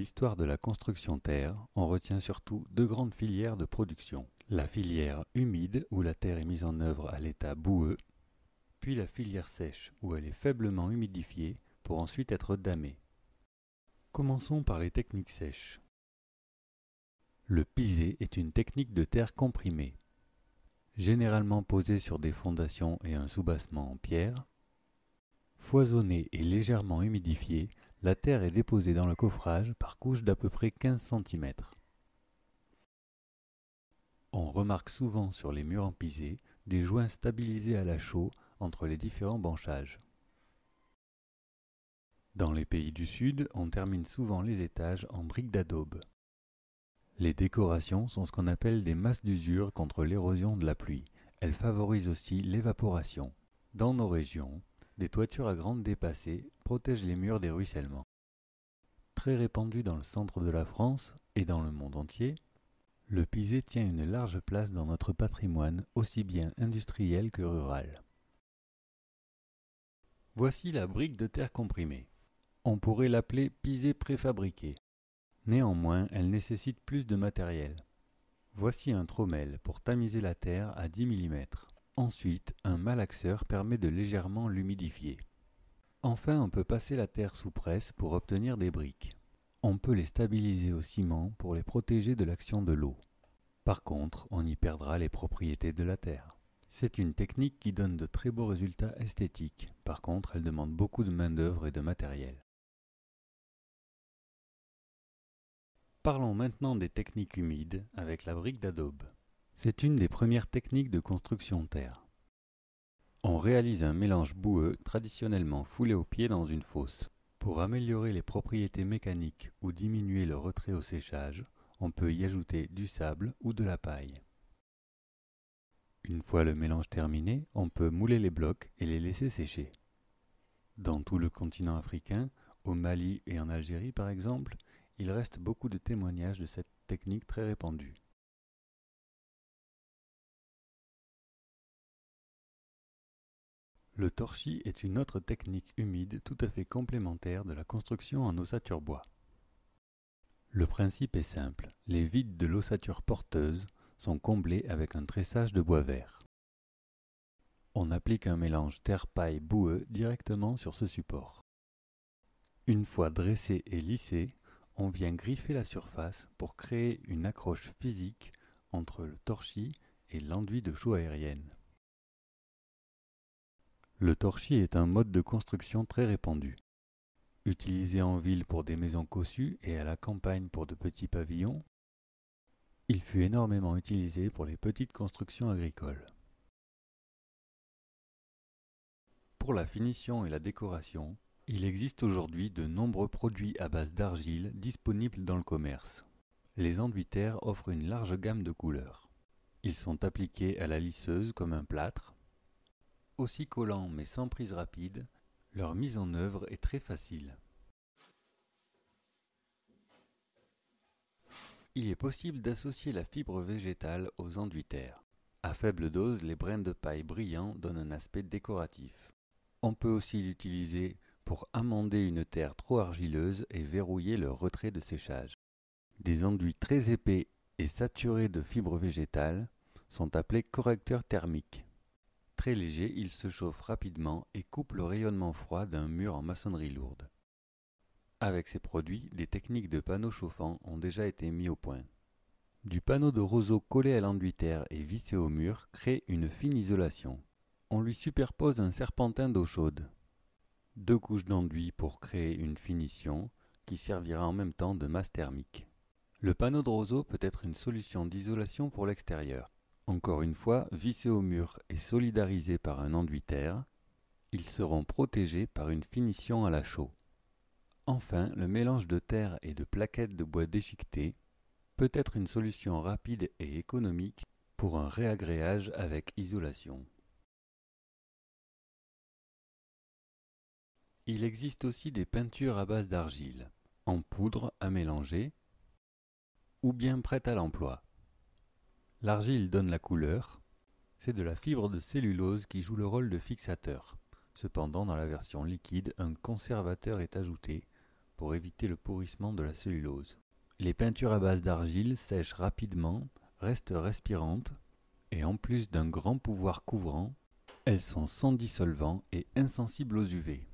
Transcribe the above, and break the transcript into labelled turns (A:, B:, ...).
A: l'histoire de la construction terre, on retient surtout deux grandes filières de production. La filière humide, où la terre est mise en œuvre à l'état boueux, puis la filière sèche, où elle est faiblement humidifiée pour ensuite être damée. Commençons par les techniques sèches. Le pisé est une technique de terre comprimée. Généralement posée sur des fondations et un soubassement en pierre, foisonnée et légèrement humidifiée, la terre est déposée dans le coffrage par couches d'à peu près 15 cm. On remarque souvent sur les murs en pisé des joints stabilisés à la chaux entre les différents branchages. Dans les pays du Sud, on termine souvent les étages en briques d'adobe. Les décorations sont ce qu'on appelle des masses d'usure contre l'érosion de la pluie. Elles favorisent aussi l'évaporation. Dans nos régions, des toitures à grandes dépassées protègent les murs des ruissellements. Très répandu dans le centre de la France et dans le monde entier, le pisé tient une large place dans notre patrimoine, aussi bien industriel que rural. Voici la brique de terre comprimée. On pourrait l'appeler pisé préfabriqué. Néanmoins, elle nécessite plus de matériel. Voici un trommel pour tamiser la terre à 10 mm. Ensuite, un malaxeur permet de légèrement l'humidifier. Enfin, on peut passer la terre sous presse pour obtenir des briques. On peut les stabiliser au ciment pour les protéger de l'action de l'eau. Par contre, on y perdra les propriétés de la terre. C'est une technique qui donne de très beaux résultats esthétiques. Par contre, elle demande beaucoup de main-d'œuvre et de matériel. Parlons maintenant des techniques humides avec la brique d'adobe. C'est une des premières techniques de construction terre. On réalise un mélange boueux traditionnellement foulé au pied dans une fosse. Pour améliorer les propriétés mécaniques ou diminuer le retrait au séchage, on peut y ajouter du sable ou de la paille. Une fois le mélange terminé, on peut mouler les blocs et les laisser sécher. Dans tout le continent africain, au Mali et en Algérie par exemple, il reste beaucoup de témoignages de cette technique très répandue. Le torchis est une autre technique humide tout à fait complémentaire de la construction en ossature bois. Le principe est simple, les vides de l'ossature porteuse sont comblés avec un tressage de bois vert. On applique un mélange terre-paille boueux directement sur ce support. Une fois dressé et lissé, on vient griffer la surface pour créer une accroche physique entre le torchis et l'enduit de chaux aérienne. Le torchis est un mode de construction très répandu. Utilisé en ville pour des maisons cossues et à la campagne pour de petits pavillons, il fut énormément utilisé pour les petites constructions agricoles. Pour la finition et la décoration, il existe aujourd'hui de nombreux produits à base d'argile disponibles dans le commerce. Les enduits terre offrent une large gamme de couleurs. Ils sont appliqués à la lisseuse comme un plâtre. Aussi collants mais sans prise rapide, leur mise en œuvre est très facile. Il est possible d'associer la fibre végétale aux enduits terre. À faible dose, les brins de paille brillants donnent un aspect décoratif. On peut aussi l'utiliser pour amender une terre trop argileuse et verrouiller le retrait de séchage. Des enduits très épais et saturés de fibres végétales sont appelés correcteurs thermiques. Très légers, ils se chauffent rapidement et coupent le rayonnement froid d'un mur en maçonnerie lourde. Avec ces produits, des techniques de panneaux chauffants ont déjà été mis au point. Du panneau de roseau collé à l'enduit terre et vissé au mur crée une fine isolation. On lui superpose un serpentin d'eau chaude. 2 couches d'enduit pour créer une finition qui servira en même temps de masse thermique. Le panneau de roseau peut être une solution d'isolation pour l'extérieur. Encore une fois, vissés au mur et solidarisés par un enduit terre, ils seront protégés par une finition à la chaux. Enfin, le mélange de terre et de plaquettes de bois déchiqueté peut être une solution rapide et économique pour un réagréage avec isolation. Il existe aussi des peintures à base d'argile, en poudre à mélanger, ou bien prêtes à l'emploi. L'argile donne la couleur, c'est de la fibre de cellulose qui joue le rôle de fixateur. Cependant, dans la version liquide, un conservateur est ajouté pour éviter le pourrissement de la cellulose. Les peintures à base d'argile sèchent rapidement, restent respirantes et en plus d'un grand pouvoir couvrant, elles sont sans dissolvant et insensibles aux UV.